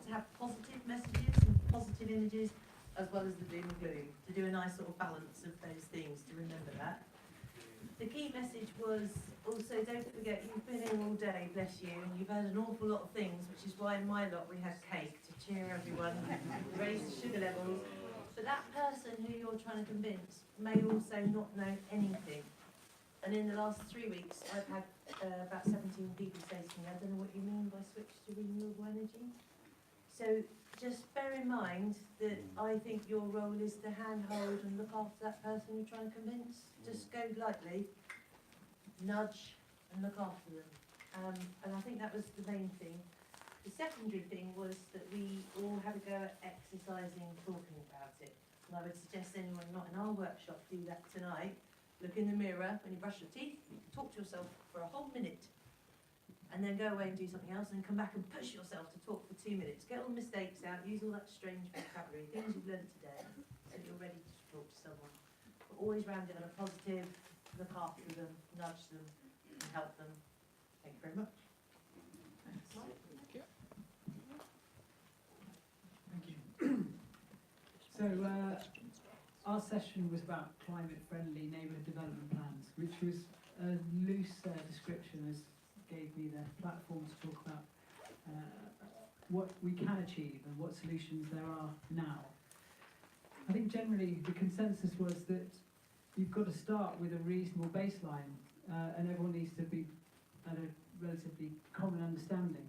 to have positive messages and positive images, as well as the doom and gloom, to do a nice sort of balance of those things, to remember that. The key message was also, don't forget, you've been here all day, bless you, and you've heard an awful lot of things, which is why in my lot we had cake to cheer everyone, raise the sugar levels. But that person who you're trying to convince may also not know anything. And in the last 3 weeks, I've had about 17 people say to me, I don't know what you mean by switch to renewable energy. So just bear in mind that I think your role is to handhold and look after that person you're trying to convince. Just go lightly, nudge and look after them. And I think that was the main thing. The secondary thing was that we all had a go at exercising, talking about it. And I would suggest anyone not in our workshop do that tonight. Look in the mirror when you brush your teeth, you can talk to yourself for a whole minute. And then go away and do something else and come back and push yourself to talk for 2 minutes. Get all the mistakes out, use all that strange vocabulary, things you've learned today, so you're ready to talk to someone. But always round it on a positive, look after them, nudge them, and help them. Thank you very much. Thank you. So, our session was about climate-friendly neighbourhood development plans, which was a loose description, as gave me the platform to talk about what we can achieve and what solutions there are now. I think generally the consensus was that you've got to start with a reasonable baseline, and everyone needs to be at a relatively common understanding.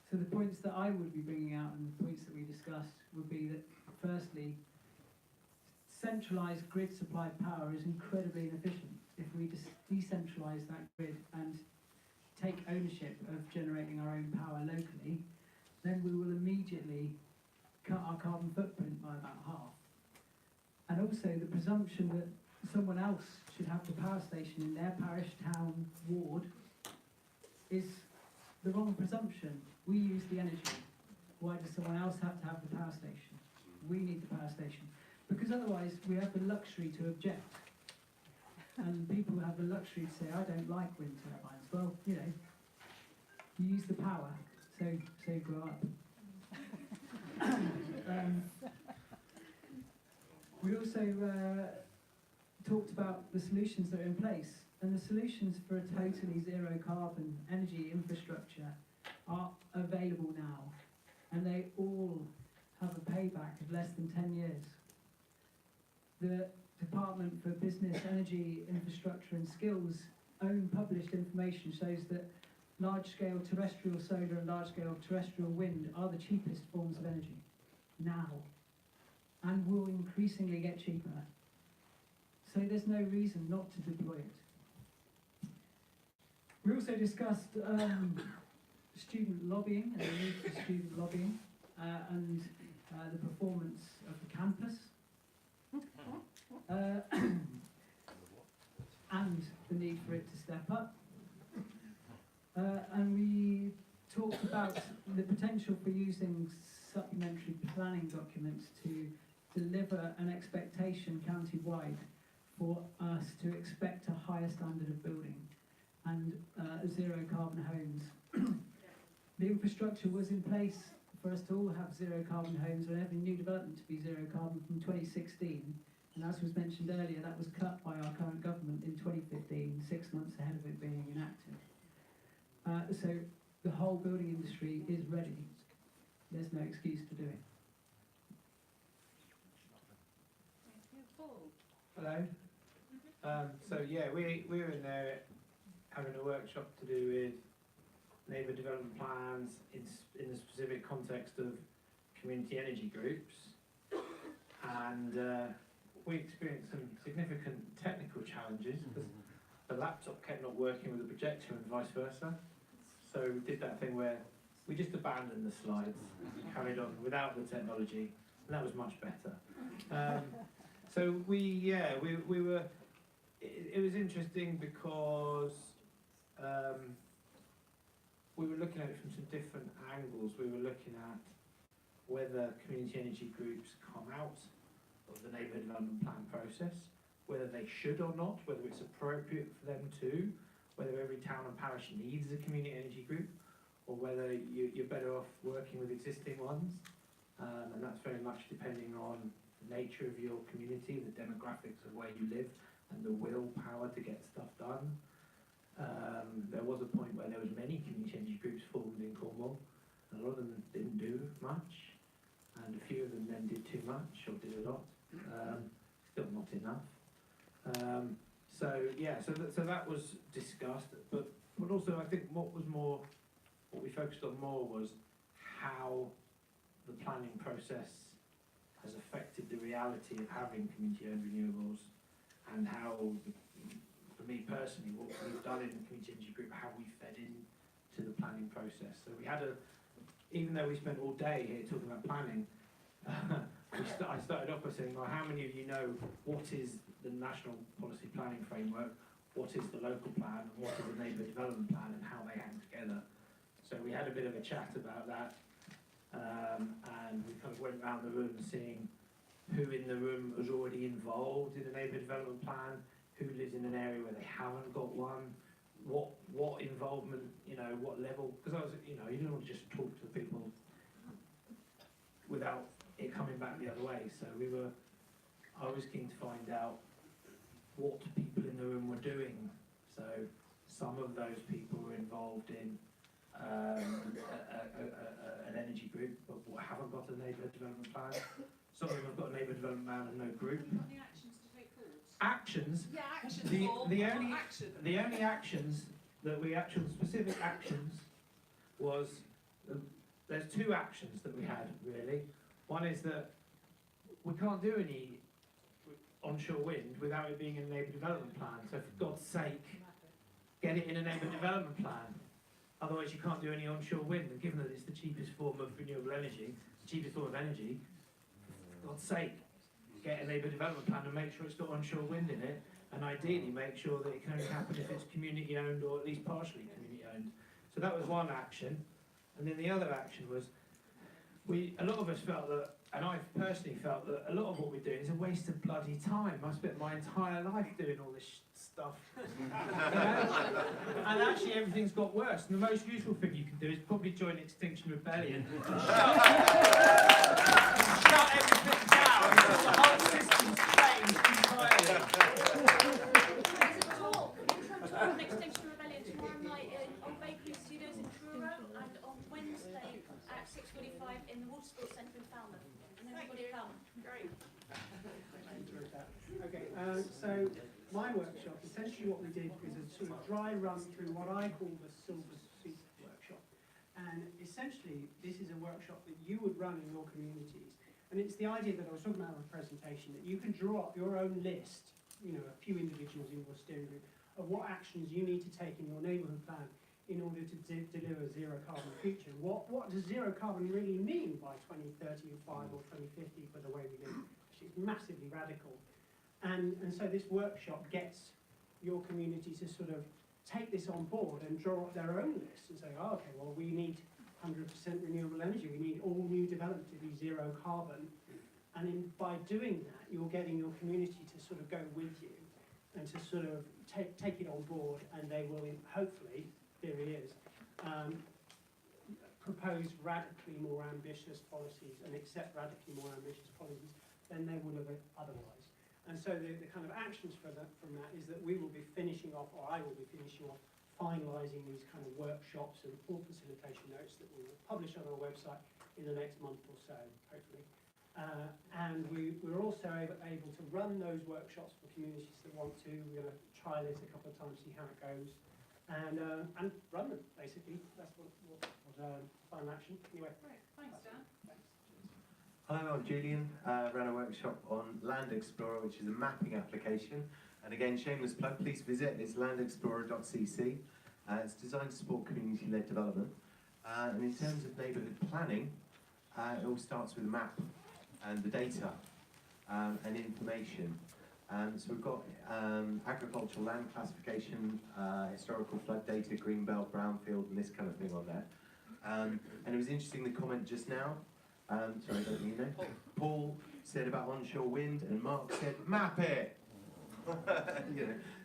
So the points that I would be bringing out and the points that we discussed would be that, firstly, centralised grid supplied power is incredibly inefficient. If we decentralise that grid and take ownership of generating our own power locally, then we will immediately cut our carbon footprint by about half. And also the presumption that someone else should have the power station in their parish, town, ward is the wrong presumption. We use the energy. Why does someone else have to have the power station? We need the power station. Because otherwise we have the luxury to object. And people have the luxury to say, I don't like wind turbines. Well, you know, you use the power, so grow up. We also talked about the solutions that are in place. And the solutions for a totally zero carbon energy infrastructure are available now. And they all have a payback of less than 10 years. The Department for Business, Energy, Infrastructure and Skills own published information shows that large-scale terrestrial solar and large-scale terrestrial wind are the cheapest forms of energy now, and will increasingly get cheaper. So there's no reason not to deploy it. We also discussed student lobbying and the need for student lobbying and the performance of the campus. And the need for it to step up. And we talked about the potential for using supplementary planning documents to deliver an expectation county-wide for us to expect a higher standard of building and zero carbon homes. The infrastructure was in place for us to all have zero carbon homes and every new development to be zero carbon from 2016. And as was mentioned earlier, that was cut by our current government in 2015, 6 months ahead of it being enacted. So the whole building industry is ready. There's no excuse to do it. Hello. So yeah, we were in there having a workshop to do with neighbour development plans in the specific context of community energy groups, and we experienced some significant technical challenges because the laptop kept not working with the projector and vice versa. So we did that thing where we just abandoned the slides, carried on without the technology, and that was much better. So we were. It was interesting because we were looking at it from some different angles. We were looking at whether community energy groups come out of the neighbourhood development plan process, whether they should or not, whether it's appropriate for them to, whether every town and parish needs a community energy group, or whether you're better off working with existing ones. And that's very much depending on the nature of your community, the demographics of where you live, and the willpower to get stuff done. There was a point where there was many community energy groups formed in Cornwall, and a lot of them didn't do much, and a few of them then did too much or did a lot. Still not enough. So that was discussed, but also I think what we focused on more was how the planning process has affected the reality of having community-owned renewables, and how, for me personally, what we've done in the community energy group, how we fed into the planning process. So we had even though we spent all day here talking about planning, I started off by saying, well, how many of you know what is the national policy planning framework, what is the local plan, and what is the neighbourhood development plan, and how they hang together? So we had a bit of a chat about that. And we kind of went around the room seeing who in the room was already involved in a neighbourhood development plan, who lives in an area where they haven't got one, what involvement, what level, because you didn't want to just talk to people without it coming back the other way. So I was keen to find out what people in the room were doing. So some of those people were involved in an energy group, but haven't got a neighbourhood development plan. Some of them have got a neighbourhood development plan and no group. Have you got any actions to take forward? Actions? Yeah, actions. The only actions that specific actions was, there's two actions that we had really. One is that we can't do any onshore wind without it being in a neighbourhood development plan. So for God's sake, get it in a neighbourhood development plan. Otherwise you can't do any onshore wind, and given that it's the cheapest form of renewable energy, the cheapest form of energy, for God's sake, get a neighbourhood development plan and make sure it's got onshore wind in it, and ideally make sure that it can only happen if it's community owned or at least partially community owned. So that was one action, and then the other action was, a lot of us felt that, and I personally felt that a lot of what we're doing is a waste of bloody time. I spent my entire life doing all this stuff. And actually everything's got worse. And the most useful thing you can do is probably join Extinction Rebellion. Shut everything down until the whole system's changed entirely. There's a talk, intro talk on Extinction Rebellion tomorrow night in Old Bakery Studios in Truro, and on Wednesday at 6:45 in the Water Sports Centre in Falmouth. And everybody come. Great. Okay, so my workshop, essentially what we did was a sort of dry run through what I call the Silver Soup workshop. And essentially, this is a workshop that you would run in your communities. And it's the idea that I was talking about in my presentation, that you can draw up your own list, a few individuals in your steering group, of what actions you need to take in your neighbourhood plan in order to deliver zero carbon future. What does zero carbon really mean by 2035 or 2050 for the way we live? It's massively radical. And so this workshop gets your community to sort of take this on board and draw up their own list and say, oh, okay, well, we need 100% renewable energy. We need all new development to be zero carbon. And by doing that, you're getting your community to sort of go with you and to sort of take it on board, and they will hopefully, theory is, propose radically more ambitious policies and accept radically more ambitious policies than they would have otherwise. And so the kind of actions from that is that we will be finishing off, or I will be finishing off, finalising these kind of workshops and full facilitation notes that we will publish on our website in the next month or so, hopefully. And we're also able to run those workshops for communities that want to. We're going to try this a couple of times, see how it goes, and run them, basically. That's what final action. Anyway. Great. Thanks, Dan. Thanks. Hello, I'm Julian. Ran a workshop on Land Explorer, which is a mapping application. And again, shameless plug, please visit. It's landexplorer.cc. It's designed to support community-led development. And in terms of neighbourhood planning, it all starts with a map and the data and information. So we've got agricultural land classification, historical flood data, greenbelt, brownfield, and this kind of thing on there. And it was interesting, the comment just now. Sorry, I don't think you know. Paul said about onshore wind, and Mark said, map it!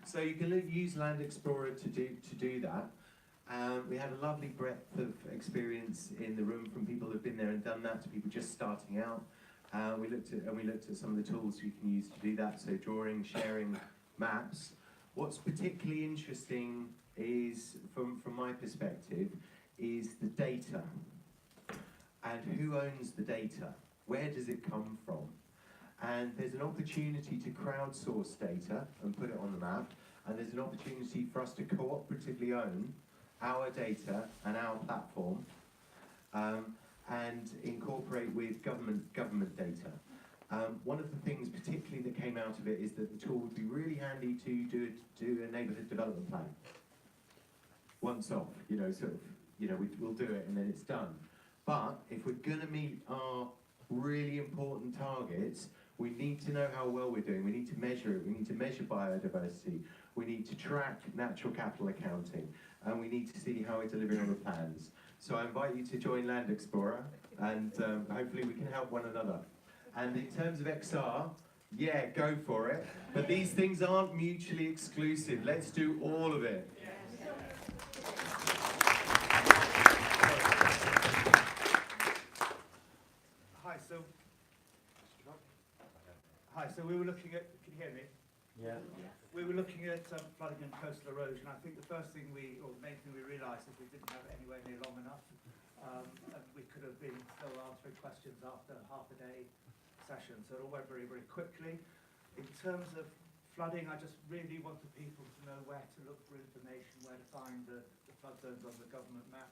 So you can use Land Explorer to do that. We had a lovely breadth of experience in the room, from people who've been there and done that to people just starting out. We looked at some of the tools you can use to do that, so drawing, sharing maps. What's particularly interesting is, from my perspective, is the data. And who owns the data? Where does it come from? And there's an opportunity to crowdsource data and put it on the map, and there's an opportunity for us to cooperatively own our data and our platform, and incorporate with government data. One of the things particularly that came out of it is that the tool would be really handy to do a neighbourhood development plan. Once off, we'll do it and then it's done. But if we're going to meet our really important targets, we need to know how well we're doing. We need to measure it. We need to measure biodiversity. We need to track natural capital accounting. And we need to see how we're delivering on the plans. So I invite you to join Land Explorer, and hopefully we can help one another. And in terms of XR, yeah, go for it. But these things aren't mutually exclusive. Let's do all of it. Hi, so we were looking at, can you hear me? Yeah. We were looking at flooding and coastal erosion. I think the first thing or the main thing we realised is we didn't have it anywhere near long enough. And we could have been still answering questions after half a day session, so it all went very, very quickly. In terms of flooding, I just really wanted people to know where to look for information, where to find the flood zones on the government map,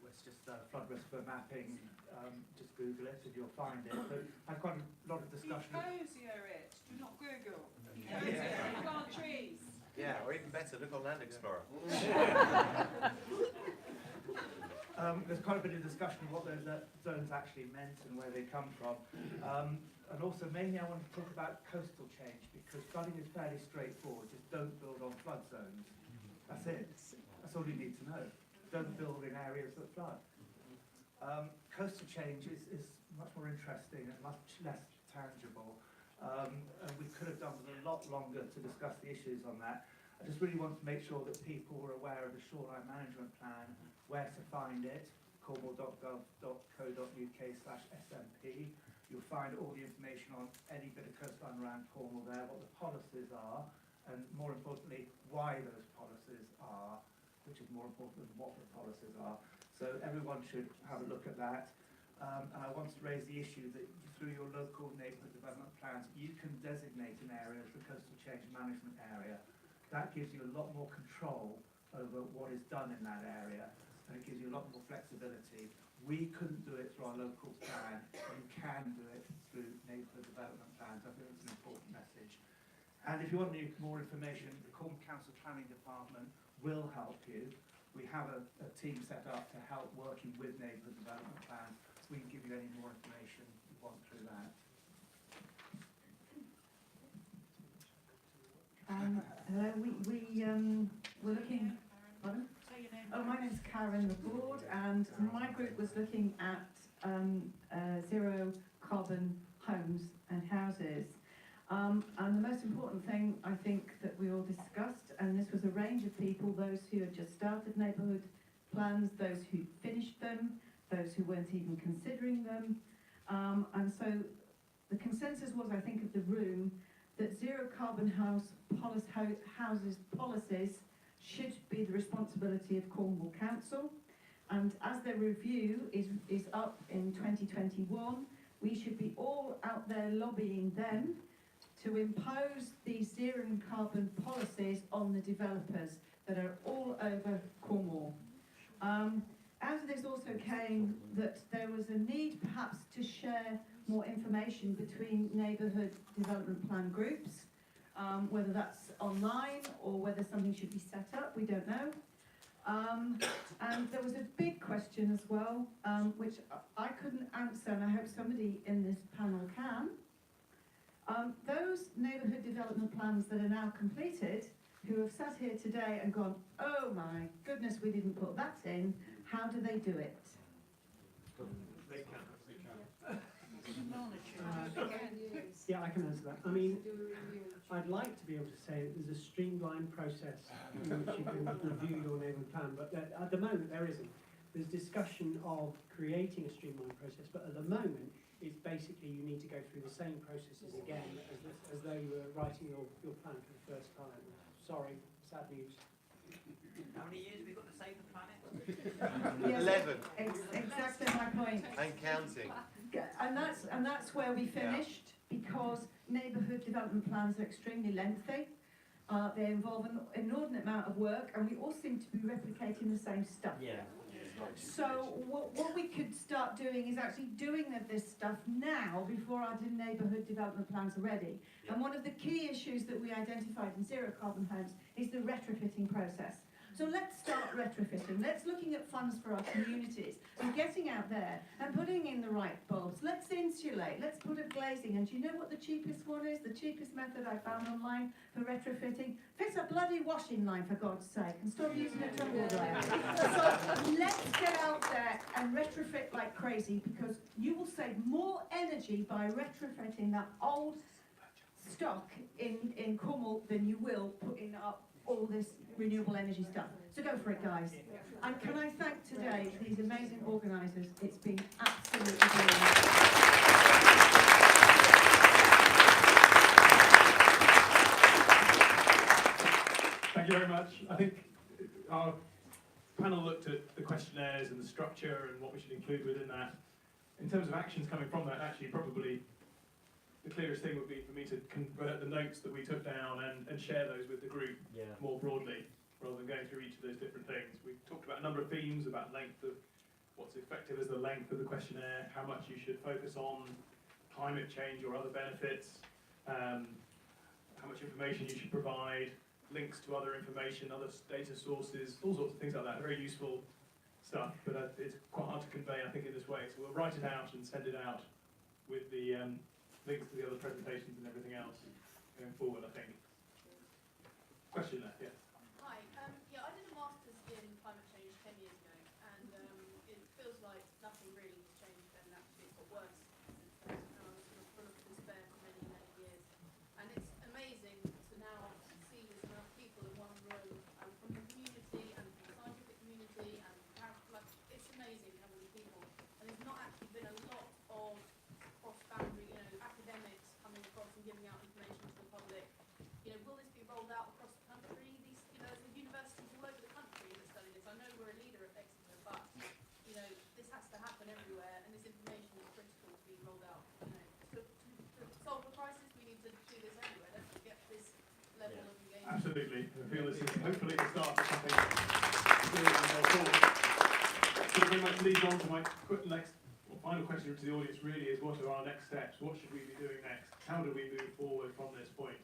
it's just flood risk for mapping. Just Google it and you'll find it. But I had quite a lot of discussion. Ecosia it, do not Google. Ecosia, plant trees. Yeah, or even better, look on Land Explorer. There's quite a bit of discussion of what those zones actually meant and where they come from. And also, mainly I want to talk about coastal change, because flooding is fairly straightforward. Just don't build on flood zones. That's it. That's all you need to know. Don't build in areas that flood. Coastal change is much more interesting and much less tangible. And we could have done with a lot longer to discuss the issues on that. I just really want to make sure that people were aware of the Shoreline Management Plan, where to find it, cornwall.gov.co.uk/SMP. You'll find all the information on any bit of coastline around Cornwall there, what the policies are, and more importantly, why those policies are, which is more important than what the policies are. So everyone should have a look at that. And I want to raise the issue that through your local neighbourhood development plans, you can designate an area as the coastal change management area. That gives you a lot more control over what is done in that area, and it gives you a lot more flexibility. We couldn't do it through our local plan. You can do it through neighbourhood development plans. I think it's an important message. And if you want more information, the Cornwall Council Planning Department will help you. We have a team set up to help working with neighbourhood development plans. We can give you any more information you want through that. Hello, we're looking, pardon? Oh, my name's Karen LaBorde, and my group was looking at zero carbon homes and houses. And the most important thing, I think, that we all discussed, and this was a range of people, those who had just started neighbourhood plans, those who finished them, those who weren't even considering them. And so the consensus was, I think, of the room, that zero carbon houses policies should be the responsibility of Cornwall Council. And as their review is up in 2021, we should be all out there lobbying them to impose these zero carbon policies on the developers that are all over Cornwall. Out of this also came that there was a need perhaps to share more information between neighbourhood development plan groups, whether that's online or whether something should be set up, we don't know. And there was a big question as well, which I couldn't answer, and I hope somebody in this panel can. Those neighbourhood development plans that are now completed, who have sat here today and gone, oh my goodness, we didn't put that in, how do they do it? They can. Yeah, I can answer that. I mean, I'd like to be able to say that there's a streamlined process in which you can review your neighbourhood plan, but at the moment there isn't. There's discussion of creating a streamlined process, but at the moment it's basically you need to go through the same processes again as though you were writing your plan for the first time. Sorry, sad news. How many years have we got to save the planet? Yes, 11 exactly my point. and counting. And that's where we finished, because neighbourhood development plans are extremely lengthy. They involve an inordinate amount of work, and we all seem to be replicating the same stuff. Yeah. So what we could start doing is actually doing this stuff now before our neighbourhood development plans are ready. Yeah. And one of the key issues that we identified in zero carbon homes is the retrofitting process. So let's start retrofitting. Let's looking at funds for our communities and getting out there and putting in the right bulbs. Let's insulate. Let's put a glazing. And do you know what the cheapest one is? The cheapest method I found online for retrofitting? Fix a bloody washing line, for God's sake, and stop using a tumble dryer. So let's get out there and retrofit like crazy, because you will save more energy by retrofitting that old stock in Cornwall than you will putting up all this renewable energy stuff. So go for it, guys. And can I thank today these amazing organisers? It's been absolutely brilliant. Thank you very much. I think our panel looked at the questionnaires and the structure and what we should include within that. In terms of actions coming from that, actually probably the clearest thing would be for me to convert the notes that we took down and share those with the group more broadly, rather than going through each of those different things. We talked about a number of themes, about length of what's effective as the length of the questionnaire, how much you should focus on climate change or other benefits, how much information you should provide, links to other information, other data sources, all sorts of things like that. Very useful stuff, but it's quite hard to convey, I think, in this way. So we'll write it out and send it out with the links to the other presentations and everything else going forward, I think. Question there, yes. Hi, yeah, I did a master's in climate change 10 years ago, and it feels like nothing really has changed, and actually it's got worse since then. And I was sort of full of despair for many, many years. And it's amazing to now see this amount of people in one room, from the community and from the scientific community, and like, it's amazing how many people. And there's not actually been a lot of cross-boundary, academics coming across and giving out information to the public. Will this be rolled out across the country? There's universities all over the country that study this. I know we're a leader at Exeter, but this has to happen everywhere, and this information is critical to be rolled out. To solve the crisis, we need to do this everywhere. Let's get this level of engagement. Absolutely. I feel this is hopefully the start of something really more forward. So very much leads on to my final question to the audience really is, what are our next steps? What should we be doing next? How do we move forward from this point?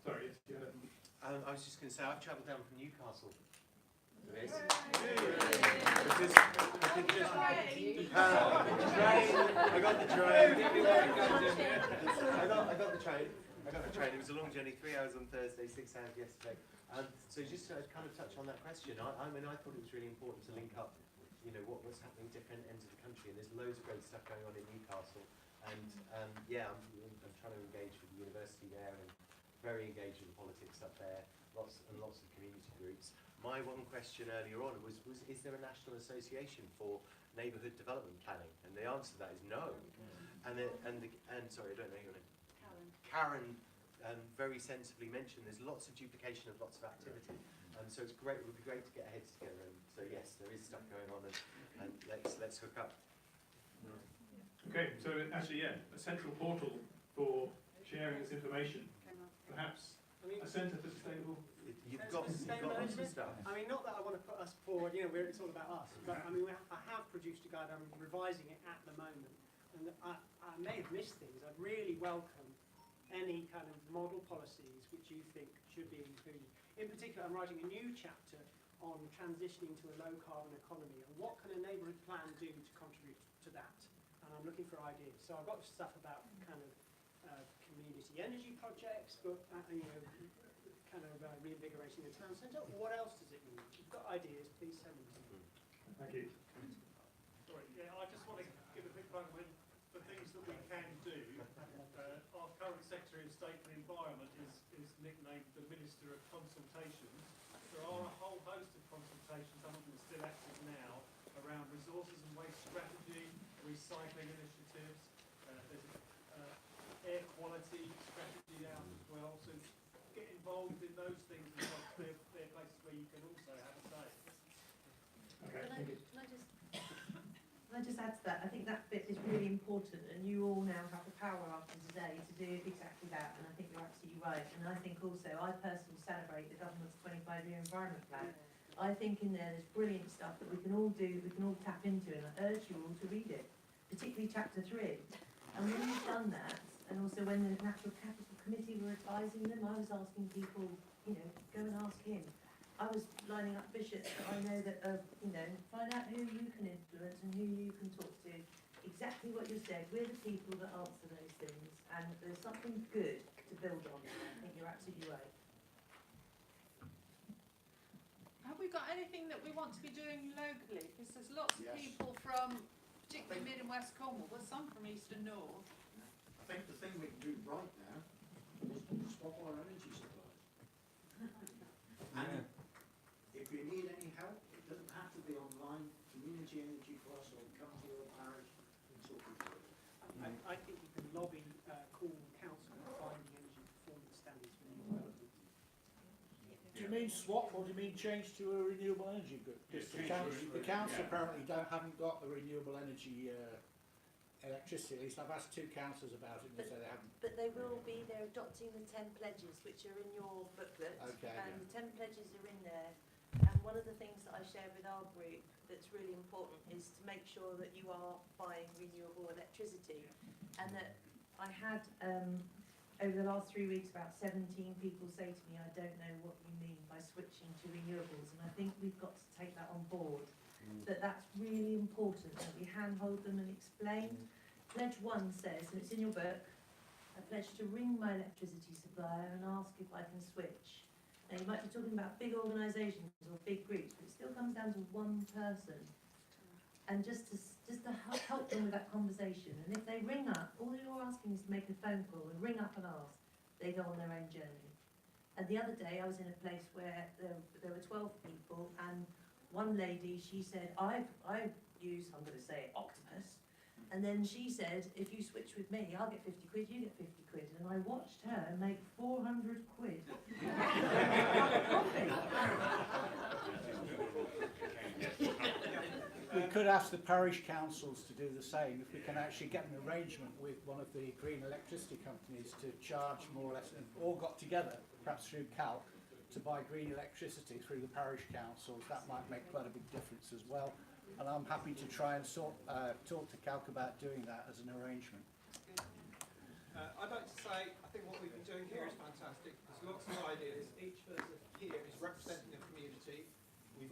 Sorry, yes, you had it. I was just going to say, I've travelled down from Newcastle for this. I got the train. It was a long journey, 3 hours on Thursday, 6 hours yesterday. So just to kind of touch on that question, I mean, I thought it was really important to link up, what's happening at different ends of the country, and there's loads of great stuff going on in Newcastle. And I'm trying to engage with the university there, and very engaged with the politics up there, lots and lots of community groups. My one question earlier on was is there a national association for neighbourhood development planning? And the answer to that is no. And sorry, I don't know your name. Karen very sensibly mentioned there's lots of duplication of lots of activity. So it's great. It would be great to get our heads together. And so yes, there is stuff going on, and let's hook up. Okay, so actually, a central portal for sharing this information. Perhaps a centre for sustainable. You've got lots of stuff. I mean, not that I want to put us forward, where it's all about us, but I mean, I have produced a guide. I'm revising it at the moment, and I may have missed things. I'd really welcome any kind of model policies which you think should be included. In particular, I'm writing a new chapter on transitioning to a low-carbon economy, and what can a neighbourhood plan do to contribute to that? And I'm looking for ideas. So I've got stuff about kind of community energy projects, but reinvigorating the town centre. What else does it mean? If you've got ideas, please send them to me. Thank you. Sorry, I just want to give a quick point when the things that we can do, State for the Environment is nicknamed the Minister of Consultations. There are a whole host of consultations, some of them are still active now, around resources and waste strategy, recycling initiatives, there's air quality strategy out as well. So get involved in those things as well. They're places where you can also have a say. Okay, thank you. Can I just add to that? I think that bit is really important, and you all now have the power after today to do exactly that, and I think you're absolutely right. And I think also, I personally celebrate the government's 25-year environment plan. I think in there there's brilliant stuff that we can all do, we can all tap into, and I urge you all to read it, particularly chapter 3. And when you've done that, and also when the Natural Capital Committee were advising them, I was asking people, you know, go and ask him. I was lining up bishops that I know that, you know, find out who you can influence and who you can talk to. Exactly what you said, we're the people that answer those things, and there's something good to build on. I think you're absolutely right. Have we got anything that we want to be doing locally? Because there's lots of people from, particularly Mid and West Cornwall, but some from East and North. I think the thing we can do right now is swap our energy supply. And if you need any help, it doesn't have to be online. Community Energy Plus or come to your parish and talk you through it. I think you can lobby Cornwall Council to find the energy performance standards for new development. Do you mean swap or do you mean change to a renewable energy group? Because the council apparently haven't got the renewable energy electricity. At least I've asked 2 councillors about it and they say they haven't. But they will be, they're adopting the 10 pledges, which are in your booklet. Okay, And yeah. the 10 pledges are in there. And one of the things that I share with our group that's really important is to make sure that you are buying renewable electricity. And that I had, over the last 3 weeks, about 17 people say to me, I don't know what you mean by switching to renewables. And I think we've got to take that on board. That that's really important, that we handhold them and explain. Pledge 1 says, and it's in your book, I pledge to ring my electricity supplier and ask if I can switch. Now you might be talking about big organisations or big groups, but it still comes down to one person. And just to help them with that conversation. And if they ring up, all you're asking is to make a phone call and ring up and ask. They go on their own journey. And the other day I was in a place where there were 12 people, and one lady, she said, I use, I'm going to say, Octopus. And then she said, if you switch with me, I'll get 50 quid, you get 50 quid. And I watched her make 400 quid. We could ask the parish councils to do the same if we can actually get an arrangement with one of the green electricity companies to charge more or less, or got together, perhaps through Calc, to buy green electricity through the parish councils. That might make quite a big difference as well. And I'm happy to try and talk to Calc about doing that as an arrangement. I'd like to say, I think what we've been doing here is fantastic. There's lots of ideas. Each person here is representing a community. A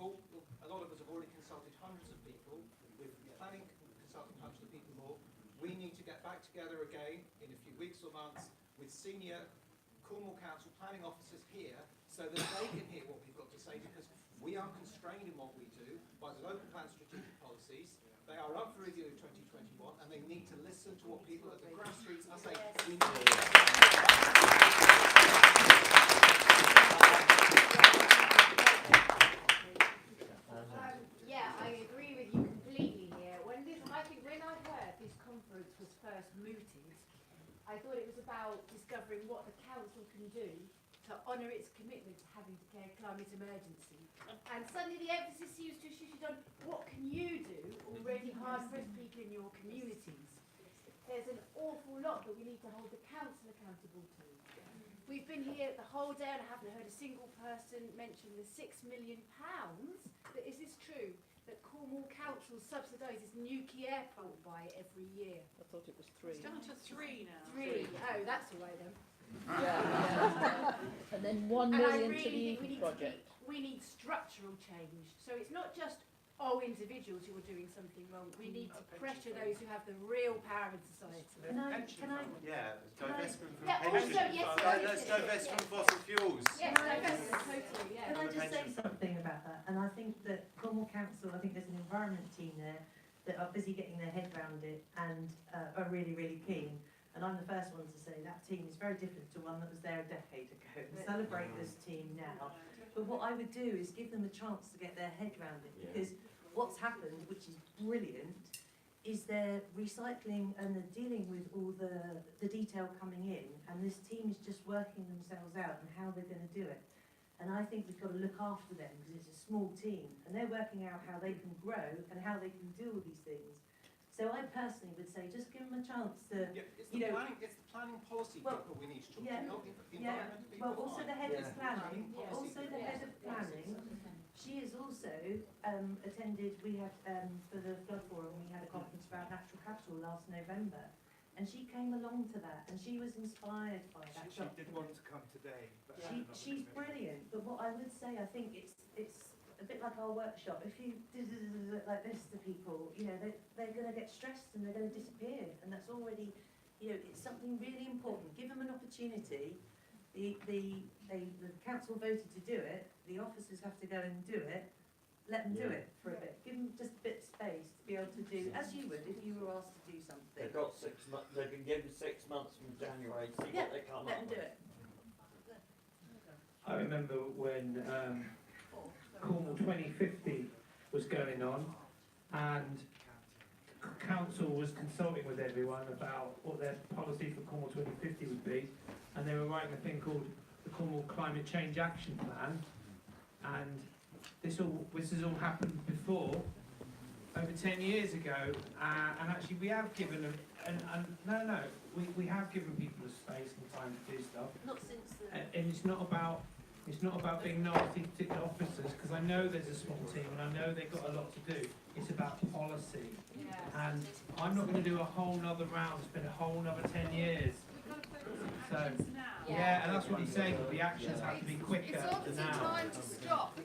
lot of us have already consulted hundreds of people. We're planning consulting hundreds of people more. We need to get back together again in a few weeks or months with senior Cornwall Council planning officers here so that they can hear what we've got to say, because we are constrained in what we do by the local plan strategic policies. They are up for review in 2021 and they need to listen to what people at the grassroots are saying. We need Yeah, I agree with you completely here. When I heard this conference was first mooted, I thought it was about discovering what the council can do to honour its commitment to having declared climate emergency. And suddenly the emphasis seems to have shifted on what can you do already hard-pressed people in your communities. There's an awful lot that we need to hold the council accountable to. We've been here the whole day and I haven't heard a single person mention the £6 million. But is this true? That Cornwall Council subsidises Newquay Airport by every year? I thought it was 3. It's down to 3 now. 3. Oh, that's all right then. And then 1 million to the project. We need structural change. So it's not just, individuals who are doing something wrong. We need to pressure those who have the real power in society. Yeah, divestment from Let's divest from fossil fuels. Yes, divestment, totally, yeah. Can I just say something about that? And I think that Cornwall Council, I think there's an environment team there that are busy getting their head around it and are really, really keen. And I'm the first one to say that team is very different to one that was there a decade ago. And celebrate this team now. But what I would do is give them a chance to get their head around it, because what's happened, which is brilliant, is they're recycling and they're dealing with all the detail coming in, and this team is just working themselves out and how they're going to do it. And I think we've got to look after them because it's a small team and they're working out how they can grow and how they can do all these things. So I personally would say just give them a chance to, It's you know, it's the planning policy people we need to talk to, not the environmental people. well, also the head of Yeah. planning, Yeah. also the head of planning, she has also attended, we had, for the flood forum, we had a conference about natural capital last November, and she came along to that, and she was inspired by that She did did want to come today, but she's brilliant, but what I would say, I think it's a bit like our workshop. If you do like this to people, you know, they're going to get stressed and they're going to disappear, and that's already, you know, it's something really important. Give them an opportunity. The council voted to do it. The officers have to go and do it. Let them do it for a bit. Give them just a bit of space to be able to do, as you would if you were asked to do something. They've got 6 months, they've been given 6 months from January to see what they come Let up them do with. it. I remember when Cornwall 2050 was going on, and council was consulting with everyone about what their policy for Cornwall 2050 would be, and they were writing a thing called the Cornwall Climate Change Action Plan, and this has all happened before, over 10 years ago, and actually we have given them, we have given people the space and time to do stuff. Not since the... And it's not about being nasty to particular officers, because I know there's a small team and I know they've got a lot to do. It's about policy. And I'm not going to do a whole nother round, spend a whole nother 10 years. So, yeah, and that's what he's saying, the actions have to be quicker It's than obviously now. time to stop.